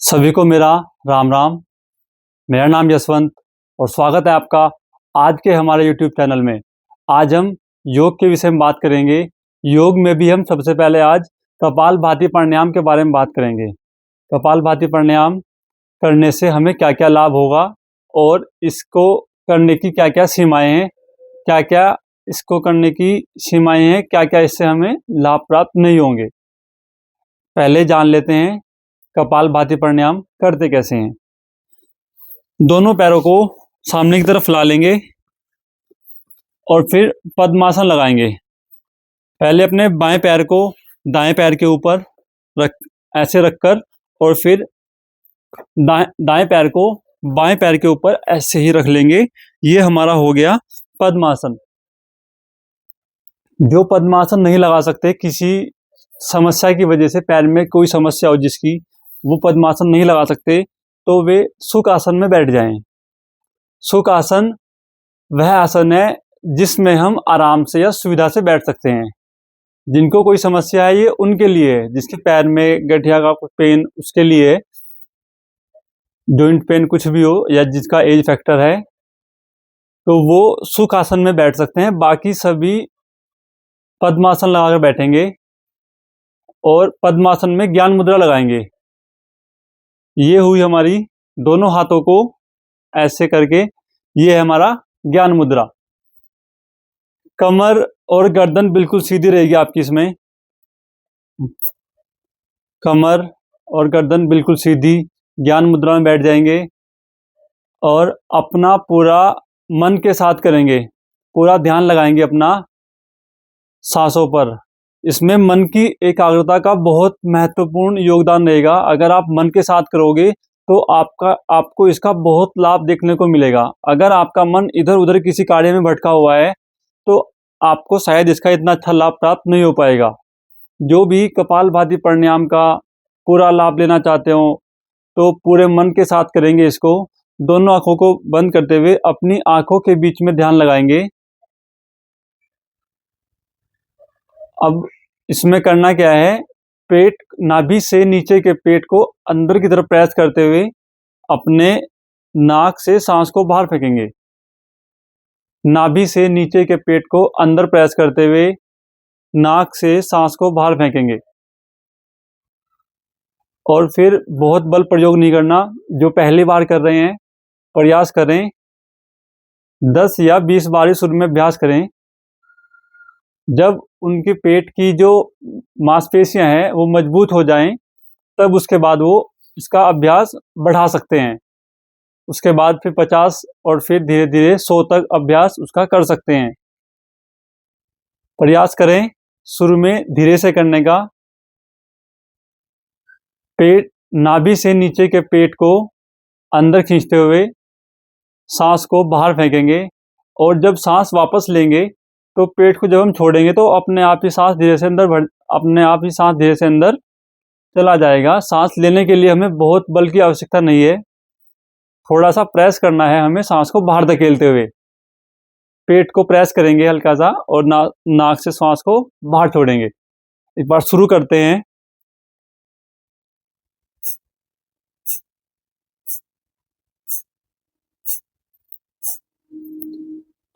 सभी को मेरा राम राम। मेरा नाम यशवंत और स्वागत है आपका आज के हमारे YouTube चैनल में। आज हम योग के विषय में बात करेंगे। योग में भी हम सबसे पहले आज कपालभाति प्राणायाम के बारे में बात करेंगे। कपालभाति प्राणायाम करने से हमें क्या क्या लाभ होगा और इसको करने की क्या क्या सीमाएं हैं, क्या क्या इसको करने की सीमाएं हैं, क्या क्या इससे हमें लाभ प्राप्त नहीं होंगे। पहले जान लेते हैं कपालभाति प्राणायाम करते कैसे हैं। दोनों पैरों को सामने की तरफ ला लेंगे और फिर पद्मासन लगाएंगे। पहले अपने बाएं पैर को दाएं पैर के ऊपर ऐसे रखकर और फिर दाएं पैर को बाएं पैर के ऊपर ऐसे ही रख लेंगे। ये हमारा हो गया पद्मासन। जो पद्मासन नहीं लगा सकते, किसी समस्या की वजह से पैर में कोई समस्या हो जिसकी, वो पद्मासन नहीं लगा सकते, तो वे सुख आसन में बैठ जाएं। सुख आसन वह आसन है जिसमें हम आराम से या सुविधा से बैठ सकते हैं। जिनको कोई समस्या है ये उनके लिए है, जिसके पैर में गठिया का पेन, उसके लिए, जॉइंट पेन कुछ भी हो या जिसका एज फैक्टर है, तो वो सुख आसन में बैठ सकते हैं। बाकी सभी पद्मासन लगाकर बैठेंगे और पद्मासन में ज्ञान मुद्रा लगाएंगे। ये हुई हमारी दोनों हाथों को ऐसे करके, ये है हमारा ज्ञान मुद्रा। कमर और गर्दन बिल्कुल सीधी रहेगी आपकी। इसमें कमर और गर्दन बिल्कुल सीधी ज्ञान मुद्रा में बैठ जाएंगे और अपना पूरा मन के साथ करेंगे। पूरा ध्यान लगाएंगे अपना सांसों पर। इसमें मन की एकाग्रता का बहुत महत्वपूर्ण योगदान रहेगा। अगर आप मन के साथ करोगे तो आपको इसका बहुत लाभ देखने को मिलेगा। अगर आपका मन इधर उधर किसी कार्य में भटका हुआ है तो आपको शायद इसका इतना अच्छा लाभ प्राप्त नहीं हो पाएगा। जो भी कपालभाति प्राणायाम का पूरा लाभ लेना चाहते हो तो पूरे मन के साथ करेंगे इसको। दोनों आंखों को बंद करते हुए अपनी आंखों के बीच में ध्यान लगाएंगे। अब इसमें करना क्या है, पेट, नाभि से नीचे के पेट को अंदर की तरफ प्रेस करते हुए अपने नाक से सांस को बाहर फेंकेंगे। नाभि से नीचे के पेट को अंदर प्रेस करते हुए नाक से सांस को बाहर फेंकेंगे और फिर बहुत बल प्रयोग नहीं करना। जो पहली बार कर रहे हैं प्रयास करें 10 या 20 बार शुरू में अभ्यास करें। जब उनके पेट की जो मांसपेशियां हैं वो मजबूत हो जाएं, तब उसके बाद वो इसका अभ्यास बढ़ा सकते हैं। उसके बाद फिर 50 और फिर धीरे धीरे 100 तक अभ्यास उसका कर सकते हैं। प्रयास करें शुरू में धीरे से करने का। पेट, नाभि से नीचे के पेट को अंदर खींचते हुए सांस को बाहर फेंकेंगे और जब सांस वापस लेंगे तो पेट को जब हम छोड़ेंगे तो अपने आप ही सांस धीरे से अंदर चला जाएगा। सांस लेने के लिए हमें बहुत बल की आवश्यकता नहीं है, थोड़ा सा प्रेस करना है हमें सांस को बाहर धकेलते हुए। पेट को प्रेस करेंगे हल्का सा और नाक से सांस को बाहर छोड़ेंगे। एक बार शुरू करते हैं।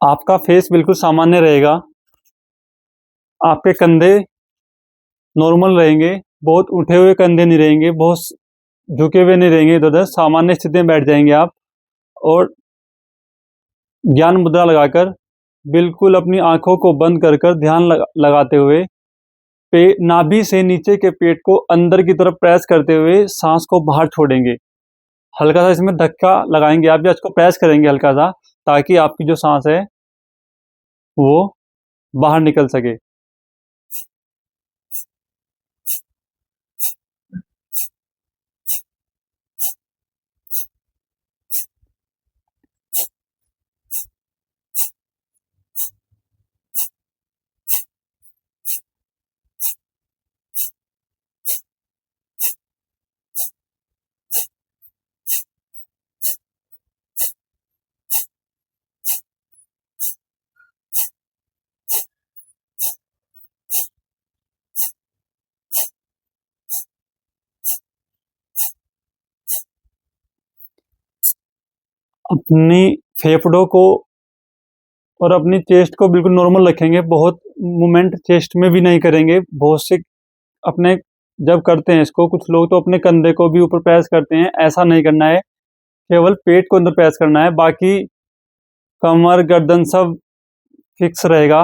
आपका फेस बिल्कुल सामान्य रहेगा, आपके कंधे नॉर्मल रहेंगे, बहुत उठे हुए कंधे नहीं रहेंगे, बहुत झुके हुए नहीं रहेंगे, इधर उधर सामान्य स्थिति में बैठ जाएंगे आप। और ज्ञान मुद्रा लगाकर बिल्कुल अपनी आंखों को बंद कर कर ध्यान लगाते हुए नाभि से नीचे के पेट को अंदर की तरफ प्रेस करते हुए सांस को बाहर छोड़ेंगे। हल्का सा इसमें धक्का लगाएंगे आप, या इसको प्रेस करेंगे हल्का सा, ताकि आपकी जो सांस है वो बाहर निकल सके। अपनी फेफड़ों को और अपनी चेस्ट को बिल्कुल नॉर्मल रखेंगे। बहुत मूवमेंट चेस्ट में भी नहीं करेंगे। बहुत से अपने जब करते हैं इसको, कुछ लोग तो अपने कंधे को भी ऊपर प्रेस करते हैं, ऐसा नहीं करना है। केवल पेट को अंदर प्रेस करना है, बाकी कमर गर्दन सब फिक्स रहेगा।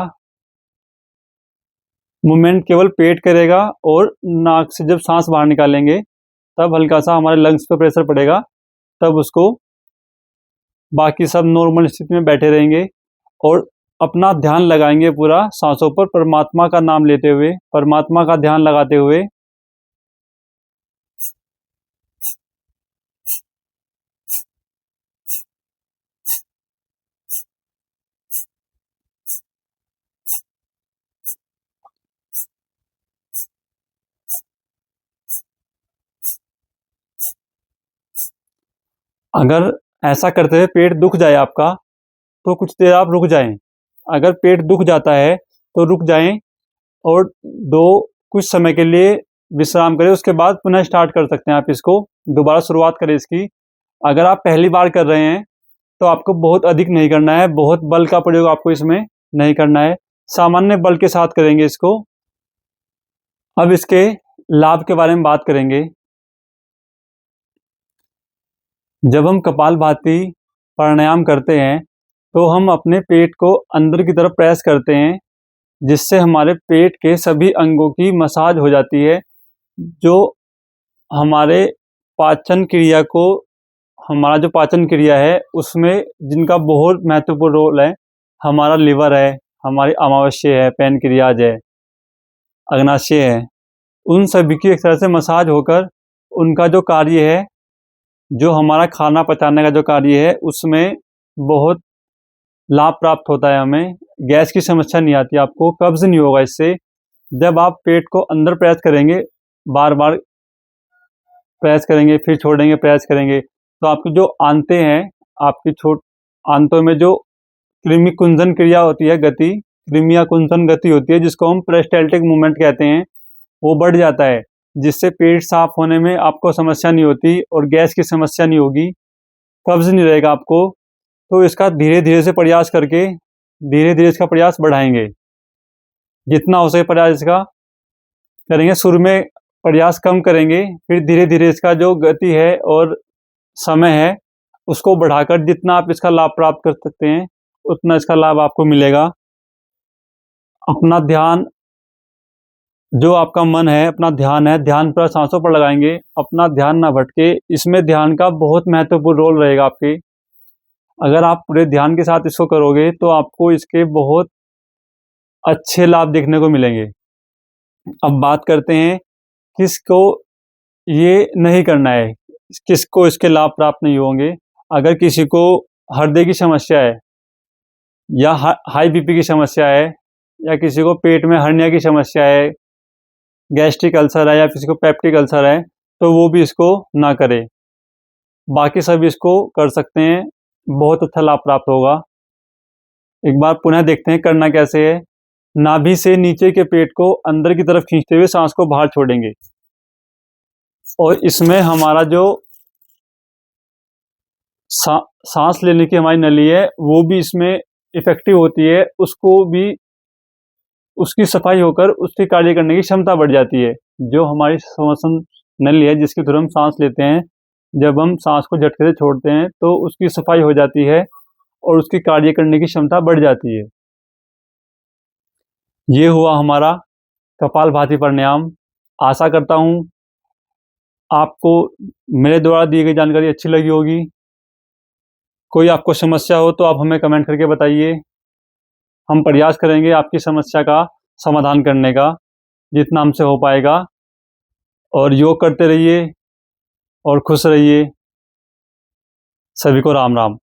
मूवमेंट केवल पेट करेगा और नाक से जब सांस बाहर निकालेंगे तब हल्का सा हमारे लंग्स पे प्रेशर पड़ेगा, तब उसको बाकी सब नॉर्मल स्थिति में बैठे रहेंगे और अपना ध्यान लगाएंगे पूरा सांसों पर, परमात्मा का नाम लेते हुए, परमात्मा का ध्यान लगाते हुए। अगर ऐसा करते हुए पेट दुख जाए आपका, तो कुछ देर आप रुक जाएं। अगर पेट दुख जाता है तो रुक जाएं और कुछ समय के लिए विश्राम करें। उसके बाद पुनः स्टार्ट कर सकते हैं आप इसको, दोबारा शुरुआत करें इसकी। अगर आप पहली बार कर रहे हैं तो आपको बहुत अधिक नहीं करना है, बहुत बल का प्रयोग आपको इसमें नहीं करना है, सामान्य बल के साथ करेंगे इसको। अब इसके लाभ के बारे में बात करेंगे। जब हम कपालभाति प्राणायाम करते हैं तो हम अपने पेट को अंदर की तरफ प्रेस करते हैं, जिससे हमारे पेट के सभी अंगों की मसाज हो जाती है, जो हमारे पाचन क्रिया को, हमारा जो पाचन क्रिया है उसमें जिनका बहुत महत्वपूर्ण रोल है, हमारा लिवर है, हमारी अमावस्या है, पैनक्रियाज है, अग्नाशय है, उन सभी की एक तरह से मसाज होकर उनका जो कार्य है, जो हमारा खाना पचाने का जो कार्य है, उसमें बहुत लाभ प्राप्त होता है। हमें गैस की समस्या नहीं आती, आपको कब्ज नहीं होगा इससे। जब आप पेट को अंदर प्रेस करेंगे, बार बार प्रेस करेंगे, फिर छोड़ेंगे, प्रेस करेंगे, तो आपकी जो आंतें हैं, आपकी आंतों में जो कृमि कुंजन क्रिया होती है, गति, कृमिया कुंजन गति होती है, जिसको हम पेरिस्टाल्टिक मूवमेंट कहते हैं, वो बढ़ जाता है, जिससे पेट साफ होने में आपको समस्या नहीं होती और गैस की समस्या नहीं होगी, कब्ज नहीं रहेगा आपको। तो इसका धीरे धीरे से प्रयास करके धीरे धीरे इसका प्रयास बढ़ाएंगे, जितना हो सके प्रयास इसका करेंगे। शुरू में प्रयास कम करेंगे, फिर धीरे धीरे इसका जो गति है और समय है उसको बढ़ाकर जितना आप इसका लाभ प्राप्त कर सकते हैं उतना इसका लाभ आपको मिलेगा। अपना ध्यान, जो आपका मन है, अपना ध्यान है, ध्यान पर सांसों पर लगाएंगे, अपना ध्यान ना भटके। इसमें ध्यान का बहुत महत्वपूर्ण रोल रहेगा आपके। अगर आप पूरे ध्यान के साथ इसको करोगे तो आपको इसके बहुत अच्छे लाभ देखने को मिलेंगे। अब बात करते हैं किसको ये नहीं करना है, किसको इसके लाभ प्राप्त नहीं होंगे। अगर किसी को हृदय की समस्या है, या हाई बीपी की समस्या है, या किसी को पेट में हर्निया की समस्या है, गैस्ट्रिक अल्सर है, या किसी को पेप्टिक अल्सर है, तो वो भी इसको ना करे। बाकी सब इसको कर सकते हैं, बहुत अच्छा लाभ प्राप्त होगा। एक बार पुनः देखते हैं करना कैसे है। नाभि से नीचे के पेट को अंदर की तरफ खींचते हुए सांस को बाहर छोड़ेंगे, और इसमें हमारा जो सांस लेने की हमारी नली है वो भी इसमें इफेक्टिव होती है, उसको भी उसकी सफाई होकर उसकी कार्य करने की क्षमता बढ़ जाती है। जो हमारी श्वसन नली है जिसके थ्रू हम सांस लेते हैं, जब हम सांस को झटके से छोड़ते हैं तो उसकी सफाई हो जाती है और उसकी कार्य करने की क्षमता बढ़ जाती है। ये हुआ हमारा कपालभाति प्राणायाम। आशा करता हूँ आपको मेरे द्वारा दी गई जानकारी अच्छी लगी होगी। कोई आपको समस्या हो तो आप हमें कमेंट करके बताइए, हम प्रयास करेंगे आपकी समस्या का समाधान करने का जितना हमसे हो पाएगा। और योग करते रहिए और खुश रहिए। सभी को राम राम।